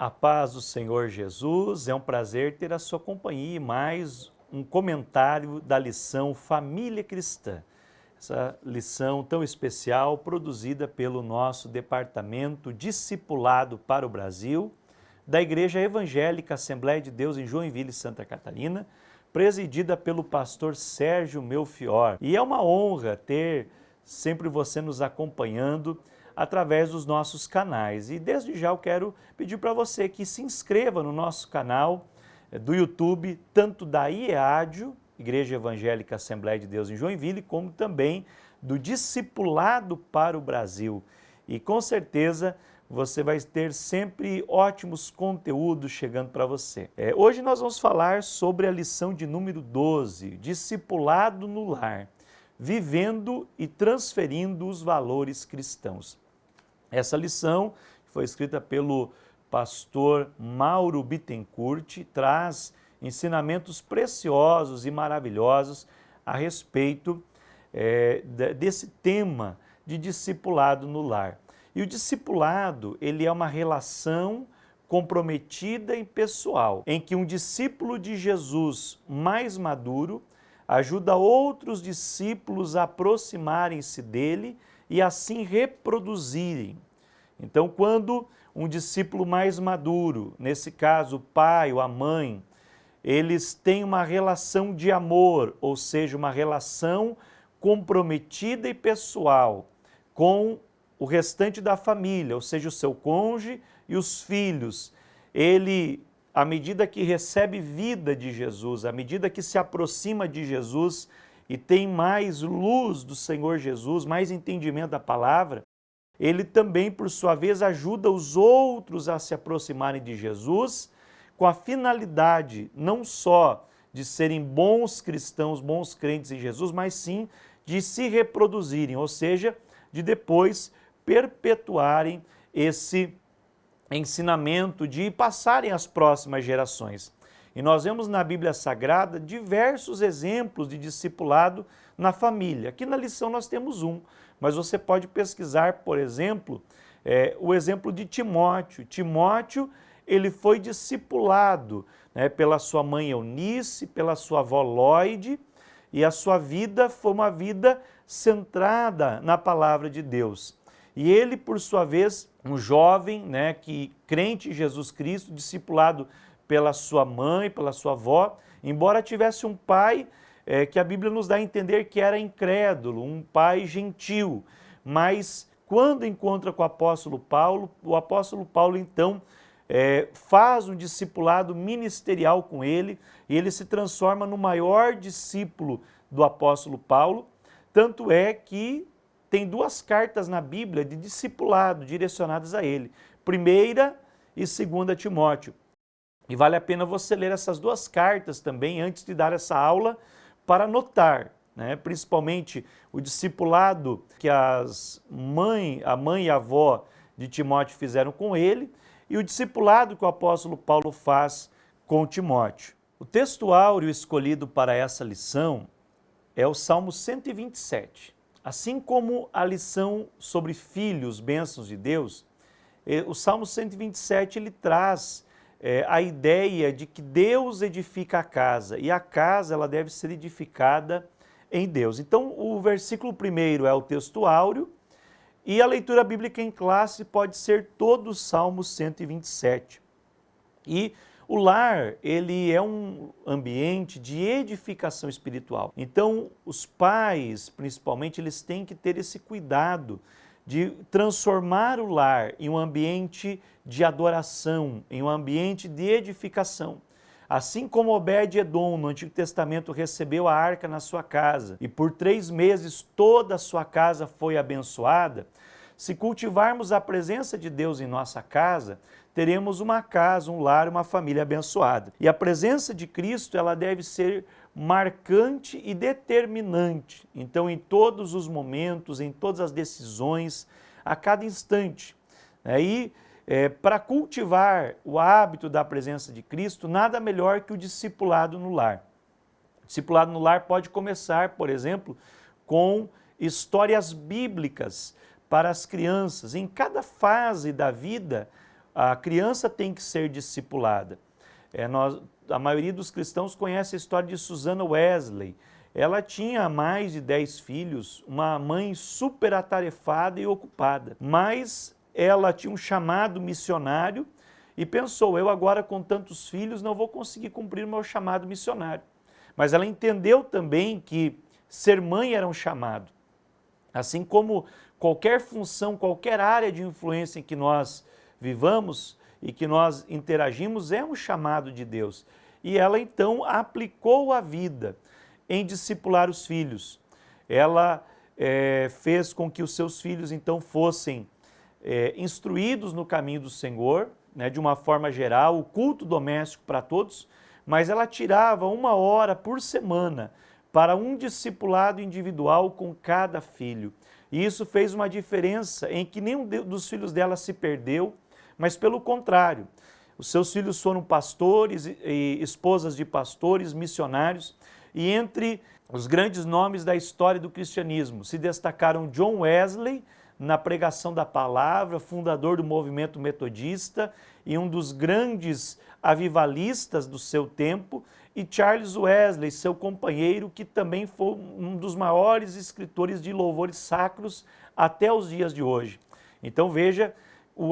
A paz do Senhor Jesus, é um prazer ter a sua companhia e mais um comentário da lição Família Cristã. Essa lição tão especial produzida pelo nosso Departamento Discipulado para o Brasil, da Igreja Evangélica Assembleia de Deus em Joinville, Santa Catarina, presidida pelo pastor Sérgio Melfior. E é uma honra ter sempre você nos acompanhando através dos nossos canais. E desde já eu quero pedir para você que se inscreva no nosso canal do YouTube, tanto da IEADIO, Igreja Evangélica Assembleia de Deus em Joinville, como também do Discipulado para o Brasil. E com certeza você vai ter sempre ótimos conteúdos chegando para você. Hoje nós vamos falar sobre a lição de número 12, Discipulado no Lar, vivendo e transferindo os valores cristãos. Essa lição, que foi escrita pelo pastor Mauro Bittencourt, traz ensinamentos preciosos e maravilhosos a respeito desse tema de discipulado no lar. E o discipulado, ele é uma relação comprometida e pessoal, em que um discípulo de Jesus mais maduro ajuda outros discípulos a aproximarem-se dele e assim reproduzirem. Então, quando um discípulo mais maduro, nesse caso o pai ou a mãe, eles têm uma relação de amor, ou seja, uma relação comprometida e pessoal com o restante da família, ou seja, o seu cônjuge e os filhos. Ele, à medida que recebe vida de Jesus, à medida que se aproxima de Jesus e tem mais luz do Senhor Jesus, mais entendimento da palavra, ele também, por sua vez, ajuda os outros a se aproximarem de Jesus com a finalidade não só de serem bons cristãos, bons crentes em Jesus, mas sim de se reproduzirem, ou seja, de depois perpetuarem esse ensinamento, de passarem às próximas gerações. E nós vemos na Bíblia Sagrada diversos exemplos de discipulado na família. Aqui na lição nós temos um, mas você pode pesquisar, por exemplo, o exemplo de Timóteo. Timóteo, ele foi discipulado pela sua mãe Eunice, pela sua avó Lóide, e a sua vida foi uma vida centrada na palavra de Deus. E ele, por sua vez, um jovem, que crente em Jesus Cristo, discipulado pela sua mãe, pela sua avó, embora tivesse um pai que a Bíblia nos dá a entender que era incrédulo, um pai gentil, mas quando encontra com o apóstolo Paulo então faz um discipulado ministerial com ele e ele se transforma no maior discípulo do apóstolo Paulo, tanto é que tem duas cartas na Bíblia de discipulado direcionadas a ele, 1ª e 2ª Timóteo. E vale a pena você ler essas duas cartas também antes de dar essa aula para notar, principalmente o discipulado que a mãe e a avó de Timóteo fizeram com ele e o discipulado que o apóstolo Paulo faz com Timóteo. O texto áureo escolhido para essa lição é o Salmo 127. Assim como a lição sobre filhos, bênçãos de Deus, o Salmo 127 ele traz a ideia de que Deus edifica a casa e a casa ela deve ser edificada em Deus. Então o versículo 1º é o texto áureo e a leitura bíblica em classe pode ser todo o Salmo 127. E o lar, ele é um ambiente de edificação espiritual. Então, os pais, principalmente, eles têm que ter esse cuidado de transformar o lar em um ambiente de adoração, em um ambiente de edificação. Assim como Obed-Edom, no Antigo Testamento, recebeu a arca na sua casa e por 3 meses toda a sua casa foi abençoada, se cultivarmos a presença de Deus em nossa casa, teremos uma casa, um lar, uma família abençoada. E a presença de Cristo, ela deve ser marcante e determinante. Então, em todos os momentos, em todas as decisões, a cada instante. Para cultivar o hábito da presença de Cristo, nada melhor que o discipulado no lar. O discipulado no lar pode começar, por exemplo, com histórias bíblicas para as crianças. Em cada fase da vida, a criança tem que ser discipulada. A maioria dos cristãos conhece a história de Susana Wesley. Ela tinha mais de 10 filhos, uma mãe super atarefada e ocupada, mas ela tinha um chamado missionário e pensou, eu agora com tantos filhos não vou conseguir cumprir o meu chamado missionário. Mas ela entendeu também que ser mãe era um chamado. Assim como qualquer função, qualquer área de influência em que nós vivamos e que nós interagimos é um chamado de Deus. E ela então aplicou a vida em discipular os filhos. Ela fez com que os seus filhos então fossem instruídos no caminho do Senhor, né, de uma forma geral, o culto doméstico para todos, mas ela tirava 1 hora por semana para um discipulado individual com cada filho. E isso fez uma diferença em que nenhum dos filhos dela se perdeu, mas pelo contrário, os seus filhos foram pastores e esposas de pastores, missionários, e entre os grandes nomes da história do cristianismo se destacaram John Wesley, na pregação da palavra, fundador do movimento metodista e um dos grandes avivalistas do seu tempo, e Charles Wesley, seu companheiro, que também foi um dos maiores escritores de louvores sacros até os dias de hoje. Então veja,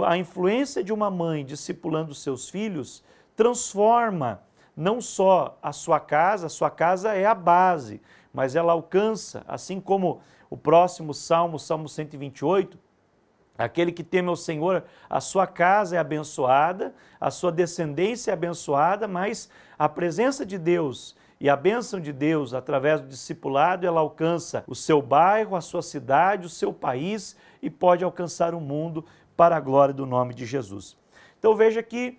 a influência de uma mãe discipulando seus filhos transforma não só a sua casa é a base, mas ela alcança, assim como o próximo Salmo, Salmo 128, aquele que teme ao Senhor, a sua casa é abençoada, a sua descendência é abençoada, mas a presença de Deus e a bênção de Deus através do discipulado, ela alcança o seu bairro, a sua cidade, o seu país e pode alcançar o mundo para a glória do nome de Jesus. Então veja que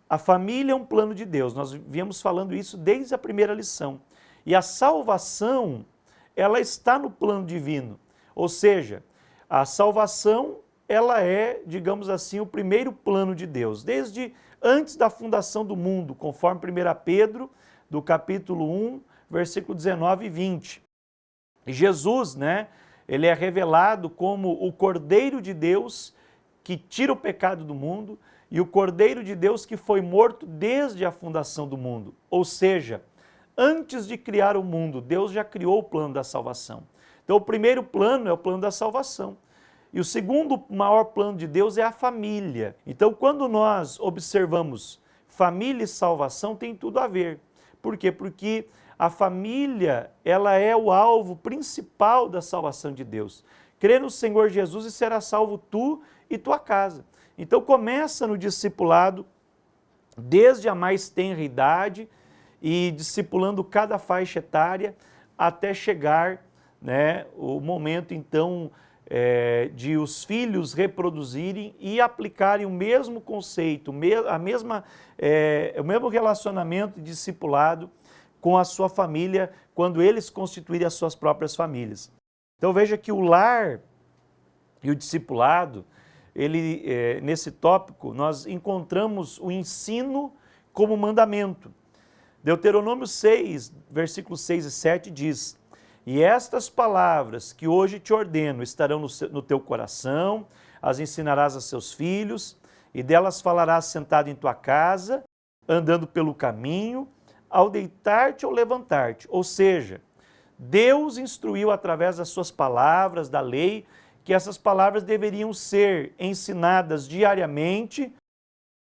a família é um plano de Deus, nós viemos falando isso desde a primeira lição. E a salvação, ela está no plano divino, ou seja, a salvação, ela é, digamos assim, o primeiro plano de Deus, desde antes da fundação do mundo, conforme 1 Pedro, do capítulo 1, versículo 19 e 20. E Jesus, né, ele é revelado como o Cordeiro de Deus que tira o pecado do mundo e o Cordeiro de Deus que foi morto desde a fundação do mundo. Ou seja, antes de criar o mundo, Deus já criou o plano da salvação. Então o primeiro plano é o plano da salvação. E o segundo maior plano de Deus é a família. Então quando nós observamos família e salvação, tem tudo a ver. Por quê? Porque a família, ela é o alvo principal da salvação de Deus. Crê no Senhor Jesus e será salvo tu e tua casa. Então começa no discipulado, desde a mais tenra idade, e discipulando cada faixa etária, até chegar, né, o momento então de os filhos reproduzirem e aplicarem o mesmo conceito, o mesmo relacionamento discipulado com a sua família, quando eles constituírem as suas próprias famílias. Então veja que o lar e o discipulado, nesse tópico, nós encontramos o ensino como mandamento. Deuteronômio 6, versículos 6 e 7 diz: "E estas palavras que hoje te ordeno estarão no teu coração, as ensinarás a seus filhos, e delas falarás sentado em tua casa, andando pelo caminho, ao deitar-te ou levantar-te." Ou seja, Deus instruiu através das suas palavras, da lei, que essas palavras deveriam ser ensinadas diariamente,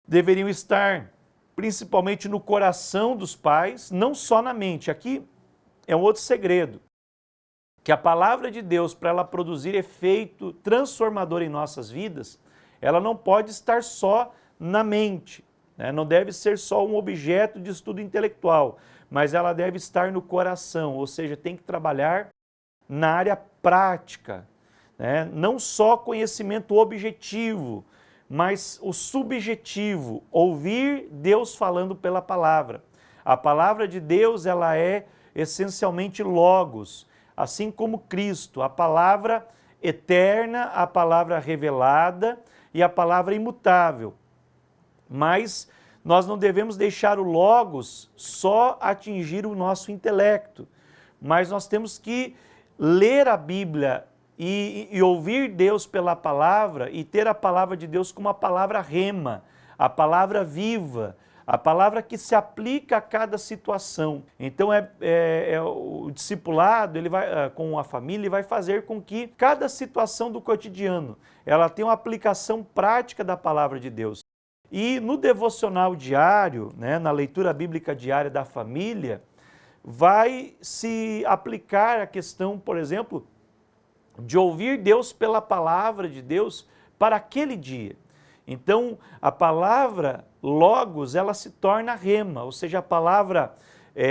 deveriam estar principalmente no coração dos pais, não só na mente. Aqui é um outro segredo, que a palavra de Deus, para ela produzir efeito transformador em nossas vidas, ela não pode estar só na mente, né? Não deve ser só um objeto de estudo intelectual, mas ela deve estar no coração, ou seja, tem que trabalhar na área prática, né? Não só conhecimento objetivo, mas o subjetivo, ouvir Deus falando pela palavra. A palavra de Deus, ela é essencialmente logos, assim como Cristo, a palavra eterna, a palavra revelada e a palavra imutável. Mas nós não devemos deixar o logos só atingir o nosso intelecto, mas nós temos que ler a Bíblia e ouvir Deus pela palavra e ter a palavra de Deus como a palavra rema, a palavra viva, a palavra que se aplica a cada situação. Então o discipulado, ele vai, com a família, ele vai fazer com que cada situação do cotidiano, ela tenha uma aplicação prática da palavra de Deus. E no devocional diário, né, na leitura bíblica diária da família, vai se aplicar a questão, por exemplo, de ouvir Deus pela palavra de Deus para aquele dia. Então, a palavra logos, ela se torna rema, ou seja, a palavra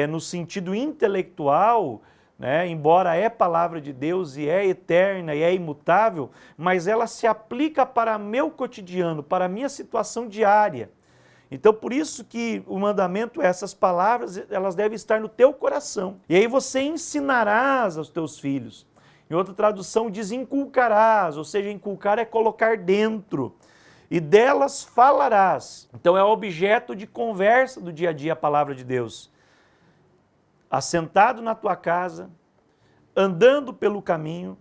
no sentido intelectual, né, embora é palavra de Deus e é eterna e é imutável, mas ela se aplica para meu cotidiano, para a minha situação diária. Então, por isso que o mandamento, essas palavras, elas devem estar no teu coração. E aí você ensinarás aos teus filhos. Em outra tradução diz inculcarás, ou seja, inculcar é colocar dentro. E delas falarás. Então é objeto de conversa do dia a dia a palavra de Deus. Assentado na tua casa, andando pelo caminho,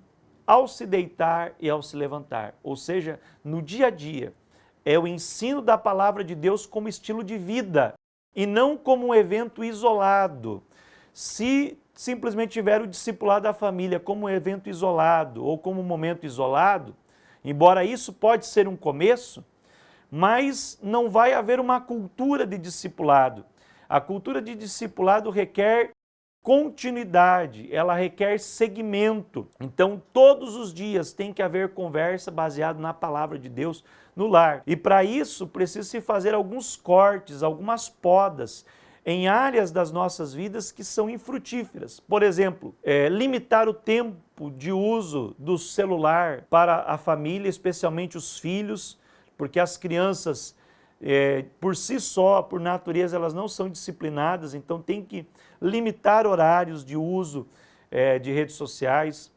ao se deitar e ao se levantar. Ou seja, no dia a dia, é o ensino da palavra de Deus como estilo de vida e não como um evento isolado. Se simplesmente tiver o discipulado da família como um evento isolado ou como um momento isolado, embora isso pode ser um começo, mas não vai haver uma cultura de discipulado. A cultura de discipulado requer continuidade, ela requer segmento. Então, todos os dias tem que haver conversa baseada na palavra de Deus no lar. E para isso, precisa-se fazer alguns cortes, algumas podas em áreas das nossas vidas que são infrutíferas. Por exemplo, limitar o tempo de uso do celular para a família, especialmente os filhos, porque as crianças, por si só, por natureza, elas não são disciplinadas, então tem que limitar horários de uso de redes sociais,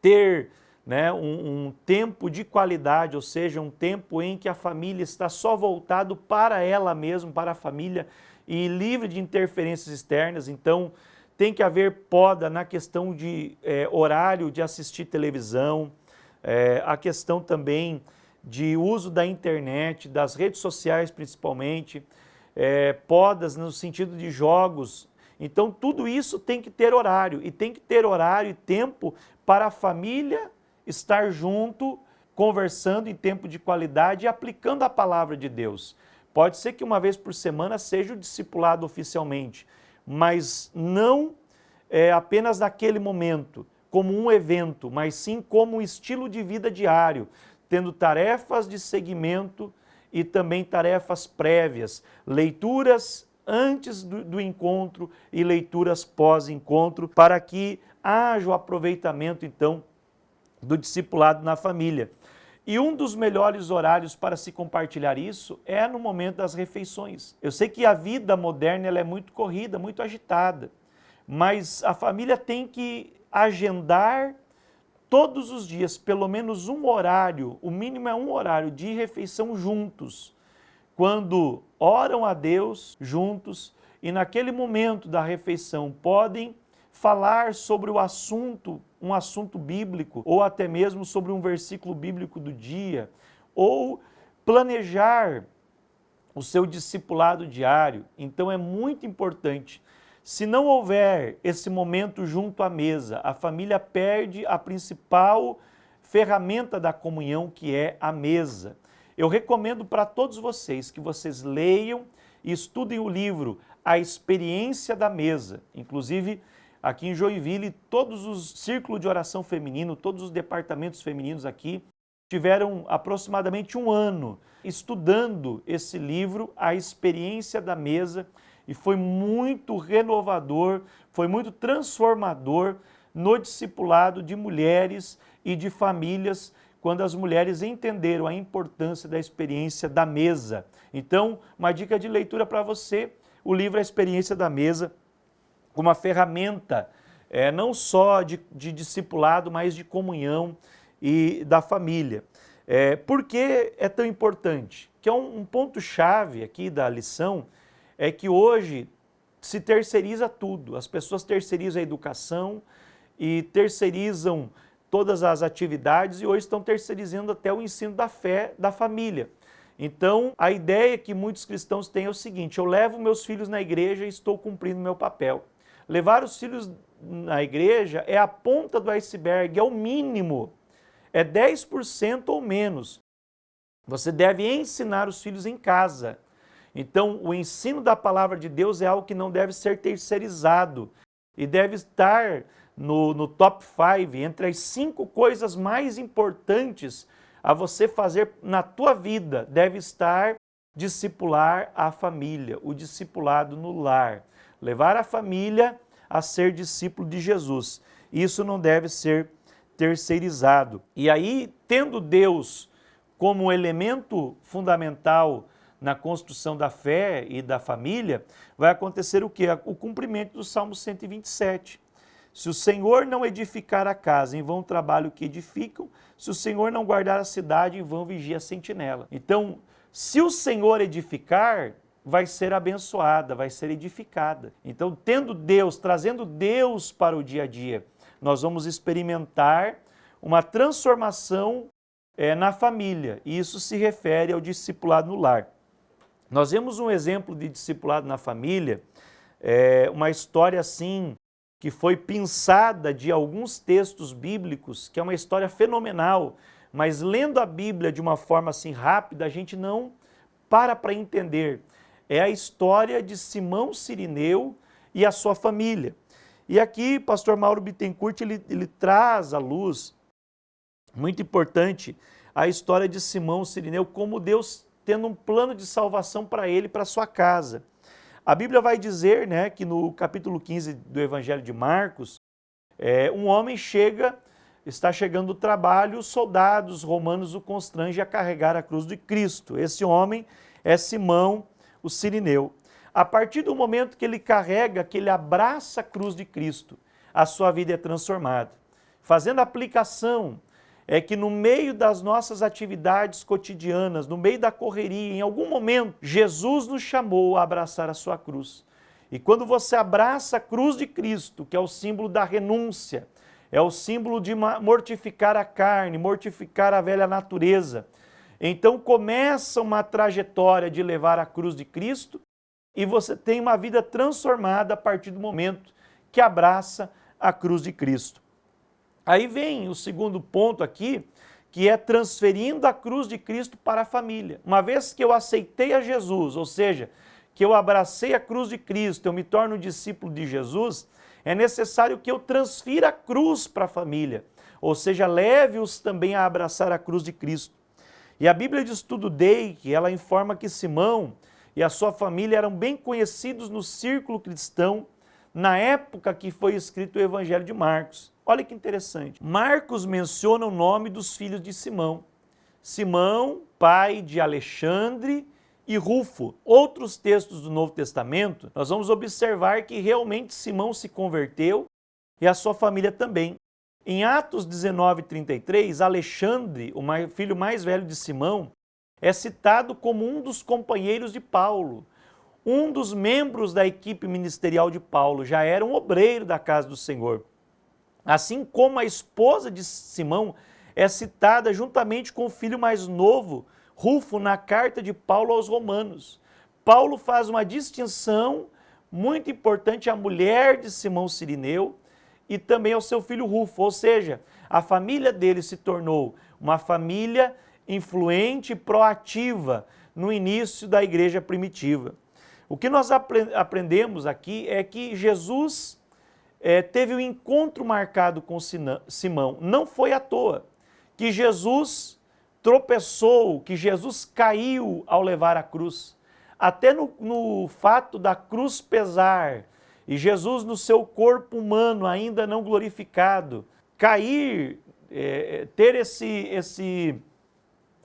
ter, né, um tempo de qualidade, ou seja, um tempo em que a família está só voltado para ela mesma, para a família, e livre de interferências externas. Então tem que haver poda na questão de horário de assistir televisão, a questão também de uso da internet, das redes sociais principalmente, podas no sentido de jogos. Então tudo isso tem que ter horário, e tem que ter horário e tempo para a família estar junto, conversando em tempo de qualidade e aplicando a palavra de Deus. Pode ser que uma vez por semana seja o discipulado oficialmente, mas não apenas naquele momento, como um evento, mas sim como um estilo de vida diário, tendo tarefas de seguimento e também tarefas prévias, leituras antes do encontro e leituras pós-encontro, para que haja o aproveitamento, então, do discipulado na família. E um dos melhores horários para se compartilhar isso é no momento das refeições. Eu sei que a vida moderna ela é muito corrida, muito agitada, mas a família tem que agendar todos os dias, pelo menos um horário, o mínimo é um horário de refeição juntos, quando oram a Deus juntos e naquele momento da refeição podem falar sobre o assunto, um assunto bíblico, ou até mesmo sobre um versículo bíblico do dia, ou planejar o seu discipulado diário. Então é muito importante. Se não houver esse momento junto à mesa, a família perde a principal ferramenta da comunhão, que é a mesa. Eu recomendo para todos vocês que vocês leiam e estudem o livro A Experiência da Mesa. Inclusive, aqui em Joinville, todos os círculos de oração feminino, todos os departamentos femininos aqui, tiveram aproximadamente um ano estudando esse livro, A Experiência da Mesa, e foi muito renovador, foi muito transformador no discipulado de mulheres e de famílias, quando as mulheres entenderam a importância da experiência da mesa. Então, uma dica de leitura para você, o livro A Experiência da Mesa, uma ferramenta não só de discipulado, mas de comunhão e da família. Por que é tão importante? Que é um ponto-chave aqui da lição, é que hoje se terceiriza tudo. As pessoas terceirizam a educação e terceirizam todas as atividades e hoje estão terceirizando até o ensino da fé da família. Então, a ideia que muitos cristãos têm é o seguinte: eu levo meus filhos na igreja e estou cumprindo meu papel. Levar os filhos na igreja é a ponta do iceberg, é o mínimo, é 10% ou menos. Você deve ensinar os filhos em casa. Então, o ensino da palavra de Deus é algo que não deve ser terceirizado e deve estar no top 5, entre as 5 coisas mais importantes a você fazer na tua vida. Deve estar discipular a família, o discipulado no lar. Levar a família a ser discípulo de Jesus. Isso não deve ser terceirizado. E aí, tendo Deus como elemento fundamental na construção da fé e da família, vai acontecer o quê? O cumprimento do Salmo 127. Se o Senhor não edificar a casa, em vão trabalho que edificam. Se o Senhor não guardar a cidade, em vão vigia a sentinela. Então, se o Senhor edificar, vai ser abençoada, vai ser edificada. Então, tendo Deus, trazendo Deus para o dia a dia, nós vamos experimentar uma transformação na família. E isso se refere ao discipulado no lar. Nós vemos um exemplo de discipulado na família, uma história assim, que foi pinçada de alguns textos bíblicos, que é uma história fenomenal, mas lendo a Bíblia de uma forma assim rápida, a gente não para entender. É a história de Simão Cirineu e a sua família. E aqui, pastor Mauro Bittencourt, ele traz à luz, muito importante, a história de Simão Cirineu, como Deus tendo um plano de salvação para ele e para sua casa. A Bíblia vai dizer, né, que no capítulo 15 do Evangelho de Marcos, um homem está chegando do trabalho, os soldados romanos o constrangem a carregar a cruz de Cristo. Esse homem é Simão, o Cirineu. A partir do momento que ele carrega, que ele abraça a cruz de Cristo, a sua vida é transformada. Fazendo aplicação, é que no meio das nossas atividades cotidianas, no meio da correria, em algum momento, Jesus nos chamou a abraçar a sua cruz. E quando você abraça a cruz de Cristo, que é o símbolo da renúncia, é o símbolo de mortificar a carne, mortificar a velha natureza, então começa uma trajetória de levar a cruz de Cristo e você tem uma vida transformada a partir do momento que abraça a cruz de Cristo. Aí vem o segundo ponto aqui, que é transferindo a cruz de Cristo para a família. Uma vez que eu aceitei a Jesus, ou seja, que eu abracei a cruz de Cristo, eu me torno discípulo de Jesus, é necessário que eu transfira a cruz para a família, ou seja, leve-os também a abraçar a cruz de Cristo. E a Bíblia de Estudo Dei, ela informa que Simão e a sua família eram bem conhecidos no círculo cristão na época que foi escrito o Evangelho de Marcos. Olha que interessante. Marcos menciona o nome dos filhos de Simão. Simão, pai de Alexandre e Rufo. Outros textos do Novo Testamento, nós vamos observar que realmente Simão se converteu e a sua família também. Em Atos 19:33, Alexandre, o filho mais velho de Simão, é citado como um dos companheiros de Paulo. Um dos membros da equipe ministerial de Paulo, já era um obreiro da casa do Senhor. Assim como a esposa de Simão é citada juntamente com o filho mais novo, Rufo, na carta de Paulo aos Romanos. Paulo faz uma distinção muito importante à mulher de Simão Cirineu e também ao seu filho Rufo, ou seja, a família dele se tornou uma família influente e proativa no início da igreja primitiva. O que nós aprendemos aqui é que Jesus teve um encontro marcado com Simão. Não foi à toa que Jesus tropeçou, que Jesus caiu ao levar a cruz. Até no fato da cruz pesar e Jesus no seu corpo humano ainda não glorificado, cair, ter esse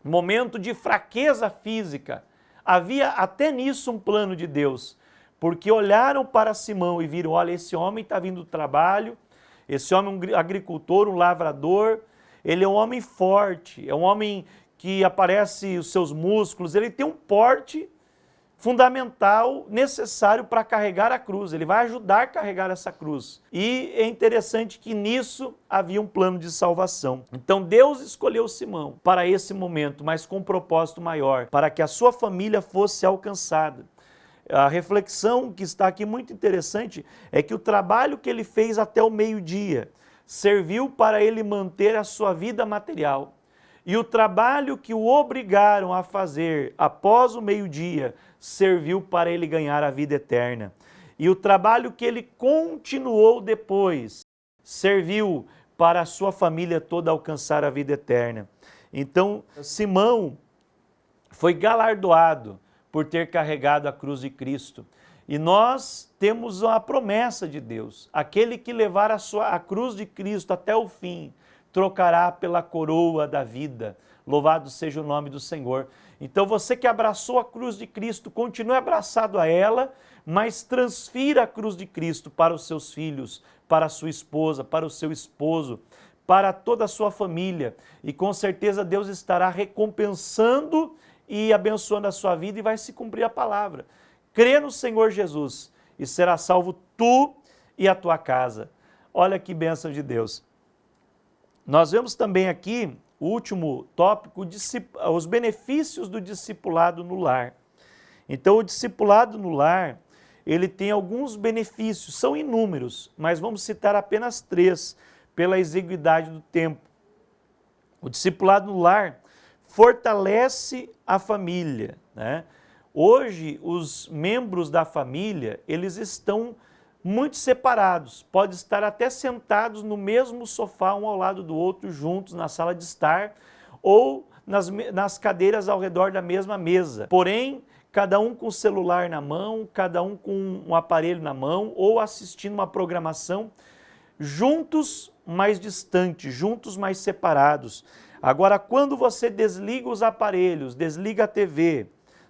momento de fraqueza física, havia até nisso um plano de Deus. Porque olharam para Simão e viram, olha, esse homem está vindo do trabalho, esse homem é um agricultor, um lavrador, ele é um homem forte, é um homem que aparece os seus músculos, ele tem um porte fundamental, necessário para carregar a cruz. Ele vai ajudar a carregar essa cruz. E é interessante que nisso havia um plano de salvação. Então Deus escolheu Simão para esse momento, mas com um propósito maior, para que a sua família fosse alcançada. A reflexão que está aqui muito interessante é que o trabalho que ele fez até o meio-dia serviu para ele manter a sua vida material. E o trabalho que o obrigaram a fazer após o meio-dia serviu para ele ganhar a vida eterna. E o trabalho que ele continuou depois serviu para a sua família toda alcançar a vida eterna. Então, Simão foi galardoado por ter carregado a cruz de Cristo. E nós temos a promessa de Deus: aquele que levar a cruz de Cristo até o fim, trocará pela coroa da vida. Louvado seja o nome do Senhor. Então você que abraçou a cruz de Cristo, continue abraçado a ela, mas transfira a cruz de Cristo para os seus filhos, para a sua esposa, para o seu esposo, para toda a sua família. E com certeza Deus estará recompensando e abençoando a sua vida e vai se cumprir a palavra. Crê no Senhor Jesus e será salvo tu e a tua casa. Olha que bênção de Deus. Nós vemos também aqui, o último tópico, os benefícios do discipulado no lar. Então, o discipulado no lar, ele tem alguns benefícios, são inúmeros, mas vamos citar apenas 3, pela exiguidade do tempo. O discipulado no lar fortalece a família, né? Hoje, os membros da família, eles estão muito separados, pode estar até sentados no mesmo sofá, um ao lado do outro, juntos na sala de estar, ou nas cadeiras ao redor da mesma mesa. Porém, cada um com o celular na mão, cada um com um aparelho na mão, ou assistindo uma programação, juntos, mais distantes, juntos, mais separados. Agora, quando você desliga os aparelhos, desliga a TV,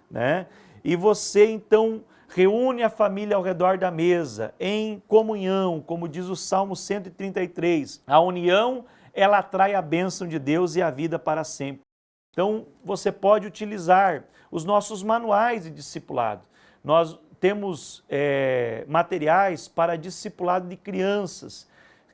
né? E você, então, reúne a família ao redor da mesa, em comunhão, como diz o Salmo 133. A união, ela atrai a bênção de Deus e a vida para sempre. Então, você pode utilizar os nossos manuais de discipulado. Nós temos materiais para discipulado de crianças,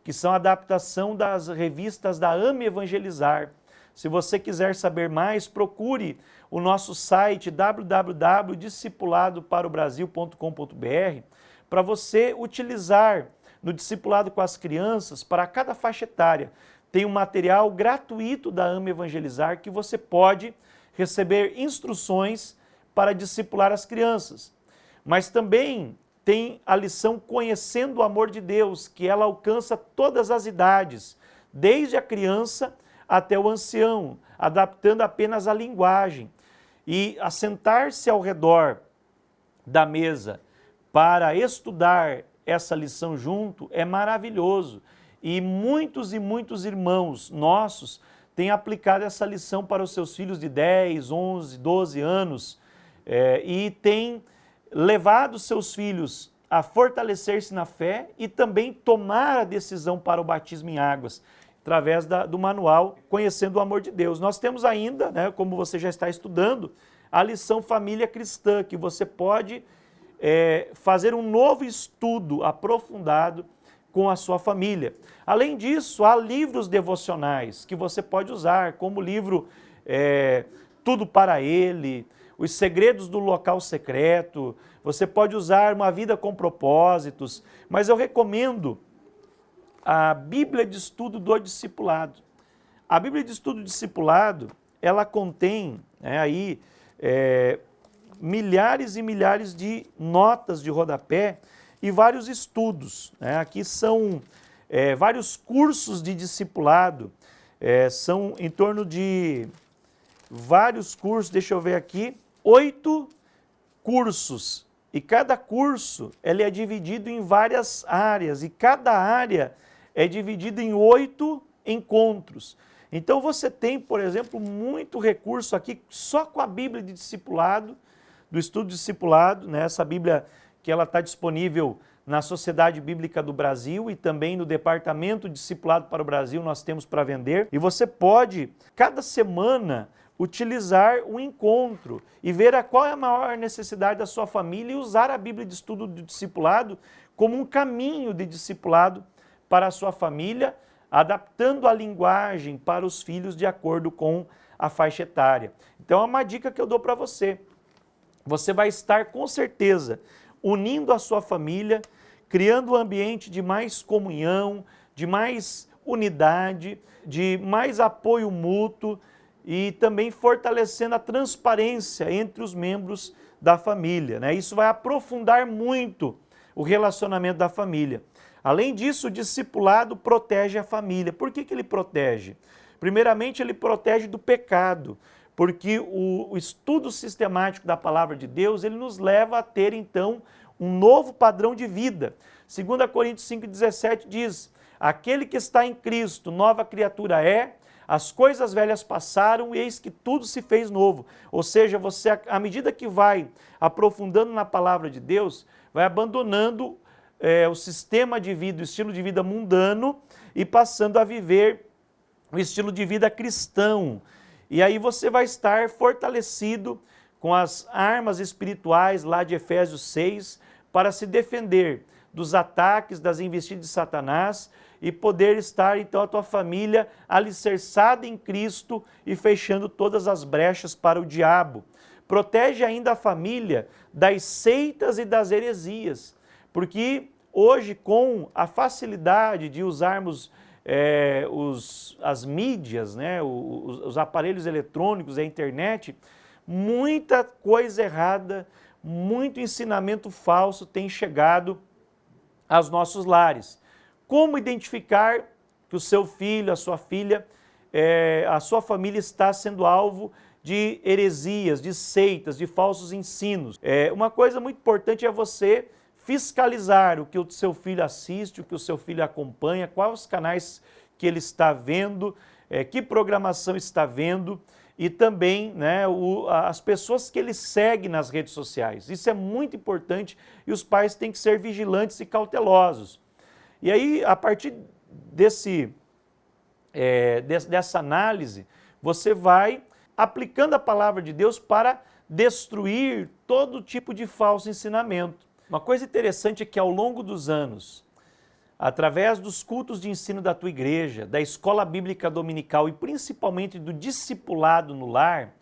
que são adaptação das revistas da AME Evangelizar. Se você quiser saber mais, procure o nosso site www.discipuladoparobrasil.com.br para você utilizar no discipulado com as crianças para cada faixa etária. Tem um material gratuito da AME Evangelizar que você pode receber instruções para discipular as crianças. Mas também tem a lição Conhecendo o Amor de Deus, que ela alcança todas as idades, desde a criança até o ancião, adaptando apenas a linguagem. E assentar-se ao redor da mesa para estudar essa lição junto é maravilhoso. E muitos irmãos nossos têm aplicado essa lição para os seus filhos de 10, 11, 12 anos e têm levado seus filhos a fortalecer-se na fé e também tomar a decisão para o batismo em águas, através do manual Conhecendo o Amor de Deus. Nós temos ainda, né, como você já está estudando, a lição Família Cristã, que você pode fazer um novo estudo aprofundado com a sua família. Além disso, há livros devocionais que você pode usar, como o livro Tudo para Ele, Os Segredos do Local Secreto, você pode usar Uma Vida com Propósitos, mas eu recomendo a Bíblia de Estudo do Discipulado. A Bíblia de Estudo do Discipulado, ela contém milhares e milhares de notas de rodapé e vários estudos, né? Aqui são vários cursos de discipulado, são em torno de vários cursos, deixa eu ver aqui, 8 cursos. E cada curso ele é dividido em várias áreas e cada área é dividido em 8 encontros. Então você tem, por exemplo, muito recurso aqui só com a Bíblia de Discipulado, do Estudo Discipulado, né? Essa Bíblia que ela está disponível na Sociedade Bíblica do Brasil e também no Departamento Discipulado para o Brasil nós temos para vender. E você pode, cada semana, utilizar o encontro e ver qual é a maior necessidade da sua família e usar a Bíblia de estudo do discipulado como um caminho de discipulado para a sua família, adaptando a linguagem para os filhos de acordo com a faixa etária. Então é uma dica que eu dou para você. Você vai estar com certeza unindo a sua família, criando um ambiente de mais comunhão, de mais unidade, de mais apoio mútuo e também fortalecendo a transparência entre os membros da família, né? Isso vai aprofundar muito o relacionamento da família. Além disso, o discipulado protege a família. Por que ele protege? Primeiramente, ele protege do pecado, porque o estudo sistemático da palavra de Deus, ele nos leva a ter, então, um novo padrão de vida. 2 Coríntios 5,17 diz, aquele que está em Cristo, nova criatura é, as coisas velhas passaram e eis que tudo se fez novo. Ou seja, você, à medida que vai aprofundando na palavra de Deus, vai abandonando o sistema de vida, o estilo de vida mundano e passando a viver o estilo de vida cristão. E aí você vai estar fortalecido com as armas espirituais lá de Efésios 6 para se defender dos ataques, das investidas de Satanás e poder estar, então, a tua família alicerçada em Cristo e fechando todas as brechas para o diabo. Protege ainda a família das seitas e das heresias, porque hoje, com a facilidade de usarmos as mídias, né, os aparelhos eletrônicos, a internet, muita coisa errada, muito ensinamento falso tem chegado aos nossos lares. Como identificar que o seu filho, a sua filha, a sua família está sendo alvo de heresias, de seitas, de falsos ensinos? Uma coisa muito importante é você fiscalizar o que o seu filho assiste, o que o seu filho acompanha, quais os canais que ele está vendo, que programação está vendo e também, né, as pessoas que ele segue nas redes sociais. Isso é muito importante e os pais têm que ser vigilantes e cautelosos. E aí, a partir dessa análise, você vai aplicando a palavra de Deus para destruir todo tipo de falso ensinamento. Uma coisa interessante é que ao longo dos anos, através dos cultos de ensino da tua igreja, da escola bíblica dominical e principalmente do discipulado no lar,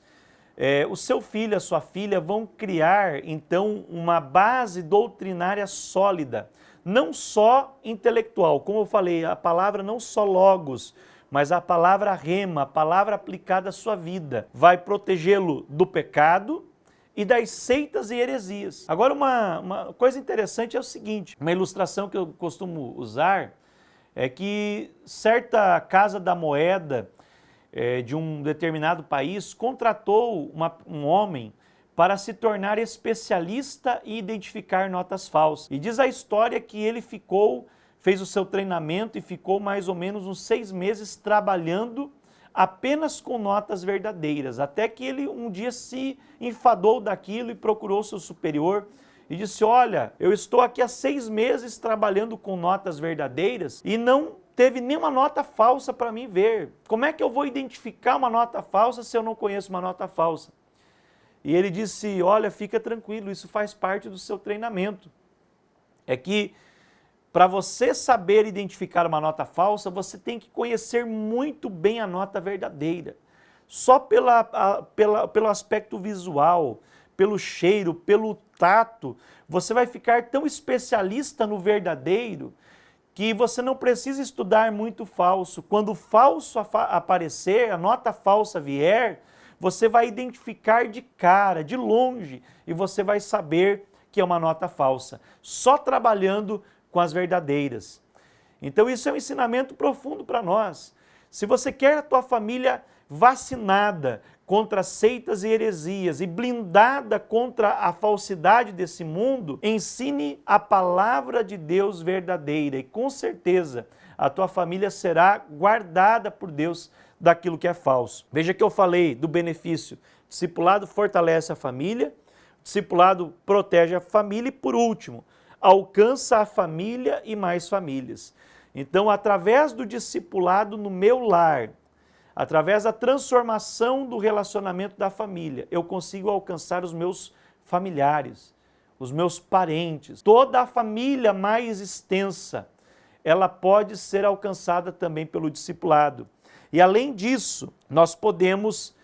o seu filho, a sua filha vão criar então uma base doutrinária sólida, não só intelectual, como eu falei, a palavra não só logos, mas a palavra rema, a palavra aplicada à sua vida, vai protegê-lo do pecado e das seitas e heresias. Agora, uma coisa interessante é o seguinte, uma ilustração que eu costumo usar é que certa casa da moeda de um determinado país contratou um homem para se tornar especialista e identificar notas falsas. E diz a história que ele fez o seu treinamento e ficou mais ou menos uns 6 meses trabalhando apenas com notas verdadeiras, até que ele um dia se enfadou daquilo e procurou seu superior e disse, olha, eu estou aqui há 6 meses trabalhando com notas verdadeiras e não teve nenhuma nota falsa para mim ver. Como é que eu vou identificar uma nota falsa se eu não conheço uma nota falsa? E ele disse, olha, fica tranquilo, isso faz parte do seu treinamento. É que para você saber identificar uma nota falsa, você tem que conhecer muito bem a nota verdadeira. Só pelo aspecto visual, pelo cheiro, pelo tato, você vai ficar tão especialista no verdadeiro que você não precisa estudar muito falso. Quando o falso aparecer, a nota falsa vier, você vai identificar de cara, de longe, e você vai saber que é uma nota falsa, só trabalhando com as verdadeiras. Então isso é um ensinamento profundo para nós. Se você quer a tua família vacinada contra seitas e heresias e blindada contra a falsidade desse mundo, ensine a palavra de Deus verdadeira e com certeza a tua família será guardada por Deus daquilo que é falso. Veja que eu falei do benefício. Discipulado fortalece a família, discipulado protege a família e, por último, alcança a família e mais famílias. Então, através do discipulado no meu lar, através da transformação do relacionamento da família, eu consigo alcançar os meus familiares, os meus parentes, toda a família mais extensa, ela pode ser alcançada também pelo discipulado. E além disso, nós podemos,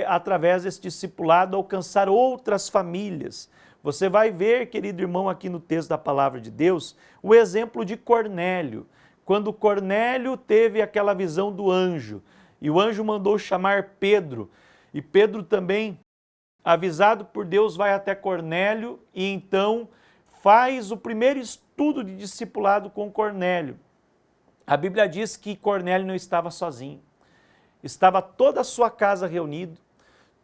através desse discipulado, alcançar outras famílias. Você vai ver, querido irmão, aqui no texto da Palavra de Deus, o exemplo de Cornélio. Quando Cornélio teve aquela visão do anjo, e o anjo mandou chamar Pedro, e Pedro também, avisado por Deus, vai até Cornélio e então faz o primeiro estudo de discipulado com Cornélio. A Bíblia diz que Cornélio não estava sozinho. Estava toda a sua casa reunida,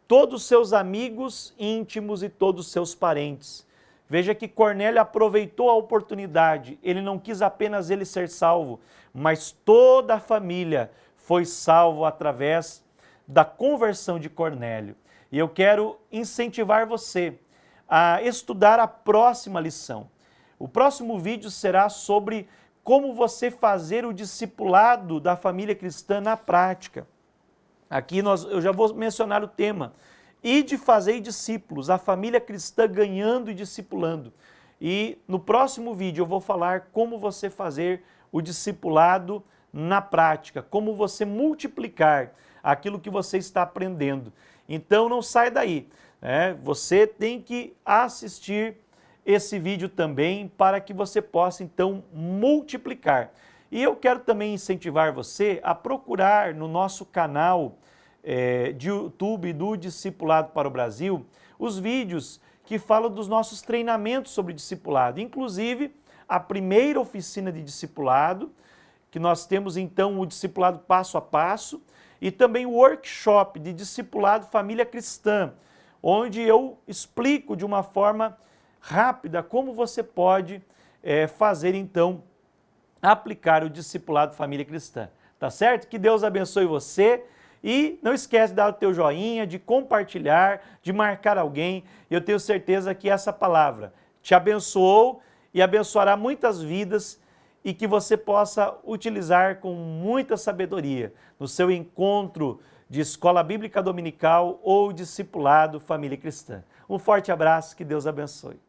todos os seus amigos íntimos e todos os seus parentes. Veja que Cornélio aproveitou a oportunidade. Ele não quis apenas ele ser salvo, mas toda a família foi salvo através da conversão de Cornélio. E eu quero incentivar você a estudar a próxima lição. O próximo vídeo será sobre como você fazer o discipulado da família cristã na prática. Aqui eu já vou mencionar o tema. Ide fazer discípulos, a família cristã ganhando e discipulando. E no próximo vídeo eu vou falar como você fazer o discipulado na prática, como você multiplicar aquilo que você está aprendendo. Então não sai daí, né? Você tem que assistir esse vídeo também para que você possa então multiplicar. E eu quero também incentivar você a procurar no nosso canal de YouTube do Discipulado para o Brasil os vídeos que falam dos nossos treinamentos sobre discipulado, inclusive a primeira oficina de discipulado, que nós temos então o discipulado passo a passo, e também o workshop de discipulado família cristã, onde eu explico de uma forma rápida como você pode fazer então, aplicar o discipulado família cristã. Tá certo? Que Deus abençoe você e não esquece de dar o teu joinha, de compartilhar, de marcar alguém. Eu tenho certeza que essa palavra te abençoou e abençoará muitas vidas e que você possa utilizar com muita sabedoria no seu encontro de escola bíblica dominical ou discipulado família cristã. Um forte abraço, que Deus abençoe.